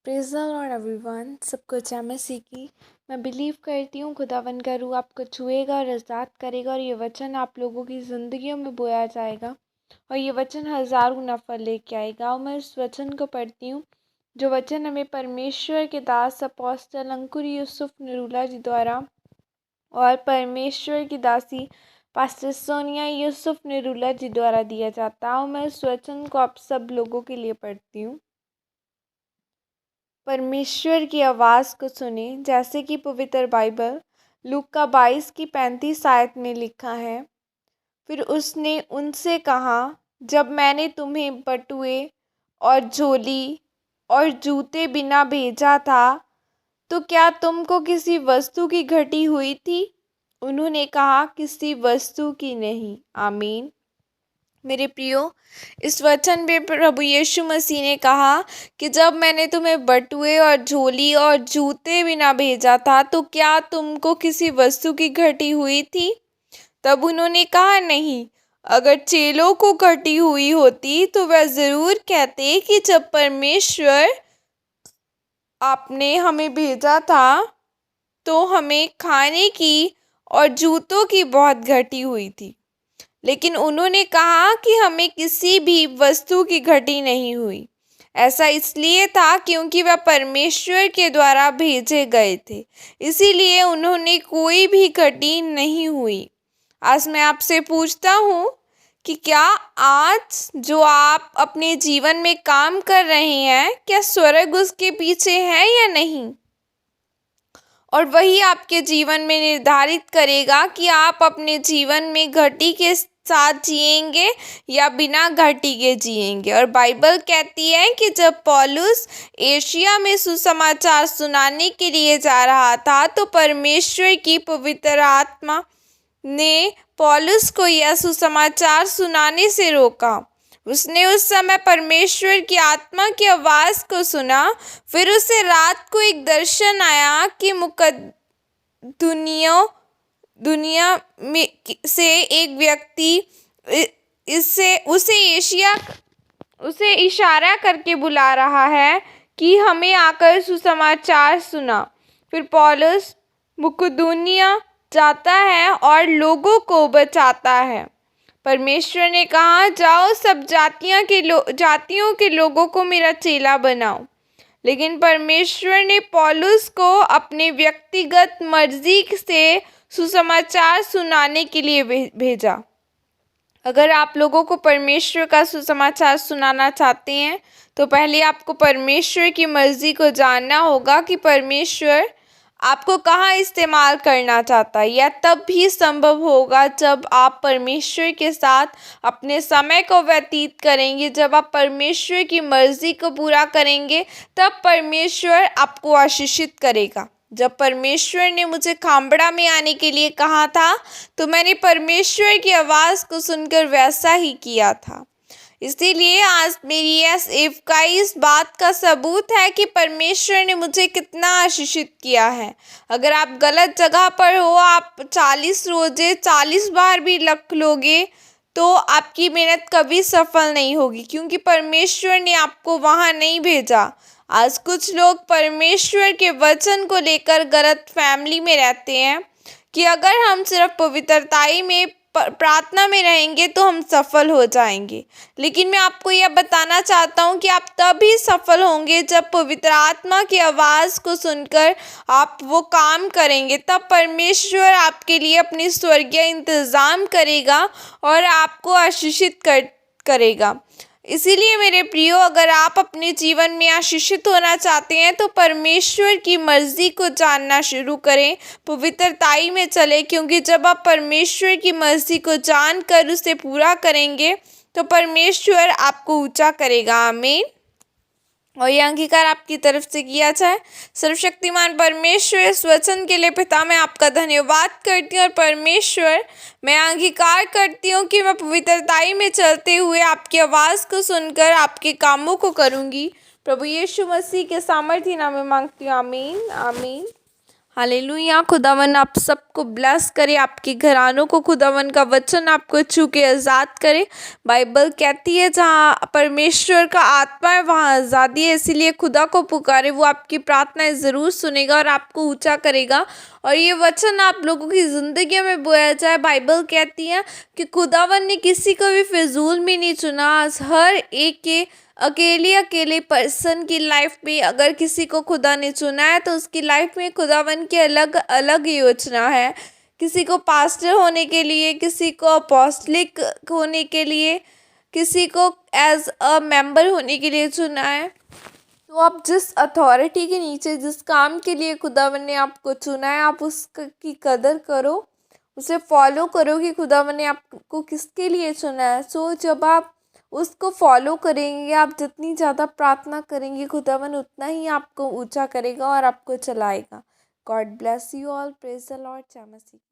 Praise the Lord everyone. सबको जय मसीह की। मैं बिलीव करती हूँ खुदावन का रूह आपको छुएगा और आज़ाद करेगा और ये वचन आप लोगों की ज़िंदगियों में बोया जाएगा और ये वचन हज़ार गुना फल लेके आएगा। और मैं इस वचन को पढ़ती हूँ जो वचन हमें परमेश्वर के दास अपोस्टल अंकुर यूसुफ निरूला जी द्वारा और परमेश्वर की दासी पास्टर सोनिया यूसुफ निरूला जी द्वारा दिया जाता है। और मैं इस वचन को आप सब लोगों के लिए पढ़ती हूँ। परमेश्वर की आवाज़ को सुने, जैसे कि पवित्र बाइबल लूका 22 की 35 आयत में लिखा है। फिर उसने उनसे कहा, जब मैंने तुम्हें बटुए और झोली और जूते बिना भेजा था तो क्या तुमको किसी वस्तु की घटी हुई थी? उन्होंने कहा, किसी वस्तु की नहीं। आमीन। मेरे प्रियो, इस वचन में प्रभु यीशु मसीह ने कहा कि जब मैंने तुम्हें बटुए और झोली और जूते बिना भेजा था तो क्या तुमको किसी वस्तु की घटी हुई थी? तब उन्होंने कहा, नहीं। अगर चेलों को घटी हुई होती तो वह ज़रूर कहते कि जब परमेश्वर आपने हमें भेजा था तो हमें खाने की और जूतों की बहुत घटी हुई थी। लेकिन उन्होंने कहा कि हमें किसी भी वस्तु की घटी नहीं हुई। ऐसा इसलिए था क्योंकि वह परमेश्वर के द्वारा भेजे गए थे, इसीलिए उन्होंने कोई भी घटी नहीं हुई। आज मैं आपसे पूछता हूँ कि क्या आज जो आप अपने जीवन में काम कर रहे हैं, क्या स्वर्ग उसके पीछे है या नहीं? और वही आपके जीवन में निर्धारित करेगा कि आप अपने जीवन में घटी के साथ जिएंगे या बिना घटी के जिएंगे। और बाइबल कहती है कि जब पौलुस एशिया में सुसमाचार सुनाने के लिए जा रहा था तो परमेश्वर की पवित्र आत्मा ने पौलुस को यह सुसमाचार सुनाने से रोका। उसने उस समय परमेश्वर की आत्मा की आवाज़ को सुना। फिर उसे रात को एक दर्शन आया कि दुनिया में से एक व्यक्ति उसे इशारा करके बुला रहा है कि हमें आकर सुसमाचार सुना। फिर पौलुस मकिदुनिया जाता है और लोगों को बचाता है। परमेश्वर ने कहा, जाओ सब जातियों के लोगों को मेरा चेला बनाओ। लेकिन परमेश्वर ने पौलुस को अपने व्यक्तिगत मर्जी से सुसमाचार सुनाने के लिए भेजा। अगर आप लोगों को परमेश्वर का सुसमाचार सुनाना चाहते हैं तो पहले आपको परमेश्वर की मर्जी को जानना होगा कि परमेश्वर आपको कहाँ इस्तेमाल करना चाहता है। यह तब भी संभव होगा जब आप परमेश्वर के साथ अपने समय को व्यतीत करेंगे। जब आप परमेश्वर की मर्जी को पूरा करेंगे तब परमेश्वर आपको आशीषित करेगा। जब परमेश्वर ने मुझे खामड़ा में आने के लिए कहा था तो मैंने परमेश्वर की आवाज़ को सुनकर वैसा ही किया था। इसीलिए आज मेरी इस बात का सबूत है कि परमेश्वर ने मुझे कितना आशीषित किया है। अगर आप गलत जगह पर हो, आप 40 रोजे 40 बार भी लख लोगे तो आपकी मेहनत कभी सफल नहीं होगी, क्योंकि परमेश्वर ने आपको वहाँ नहीं भेजा। आज कुछ लोग परमेश्वर के वचन को लेकर गलत फैमिली में रहते हैं कि अगर हम सिर्फ पवित्रताई में प्रार्थना में रहेंगे तो हम सफल हो जाएंगे। लेकिन मैं आपको यह बताना चाहता हूँ कि आप तभी सफल होंगे जब पवित्र आत्मा की आवाज़ को सुनकर आप वो काम करेंगे। तब परमेश्वर आपके लिए अपनी स्वर्गीय इंतज़ाम करेगा और आपको आशीषित करेगा। इसीलिए मेरे प्रियो, अगर आप अपने जीवन में आशीषित होना चाहते हैं तो परमेश्वर की मर्जी को जानना शुरू करें, पवित्रताई में चलें, क्योंकि जब आप परमेश्वर की मर्जी को जानकर उसे पूरा करेंगे तो परमेश्वर आपको ऊंचा करेगा। आमीन। और यह अंगीकार आपकी तरफ से किया जाए। सर्वशक्तिमान परमेश्वर, इस वचन के लिए पिता मैं आपका धन्यवाद करती हूँ। और परमेश्वर, मैं अंगीकार करती हूँ कि मैं पवित्रताई में चलते हुए आपकी आवाज़ को सुनकर आपके कामों को करूँगी। प्रभु यीशु मसीह के सामर्थ्य नाम में मांगती हूँ। आमीन आमीन। हालेलुया। खुदावन आप सबको ब्लेस करे, आपके घरानों को खुदावन का वचन आपको छू के आज़ाद करे। बाइबल कहती है जहाँ परमेश्वर का आत्मा है वहाँ आज़ादी है, इसीलिए खुदा को पुकारे, वो आपकी प्रार्थनाएं ज़रूर सुनेगा और आपको ऊंचा करेगा और ये वचन आप लोगों की ज़िंदगी में बोया जाए। बाइबल कहती है कि खुदावन ने किसी को भी फिजूल में नहीं चुना। हर एक के अकेले पर्सन की लाइफ में अगर किसी को खुदा ने चुना है तो उसकी लाइफ में खुदावन की अलग अलग योजना है। किसी को पास्टर होने के लिए, किसी को अपोस्टलिक होने के लिए, किसी को एज अ मेंबर होने के लिए चुना है। तो आप जिस अथॉरिटी के नीचे, जिस काम के लिए खुदावन ने आपको चुना है, आप उसकी कदर करो, उसे फॉलो करो कि खुदावन ने आपको किसके लिए चुना है। सो जब आप उसको फॉलो करेंगे, आप जितनी ज़्यादा प्रार्थना करेंगे, खुदावन उतना ही आपको ऊंचा करेगा और आपको चलाएगा। God bless you all. Praise the Lord. जय मसीह।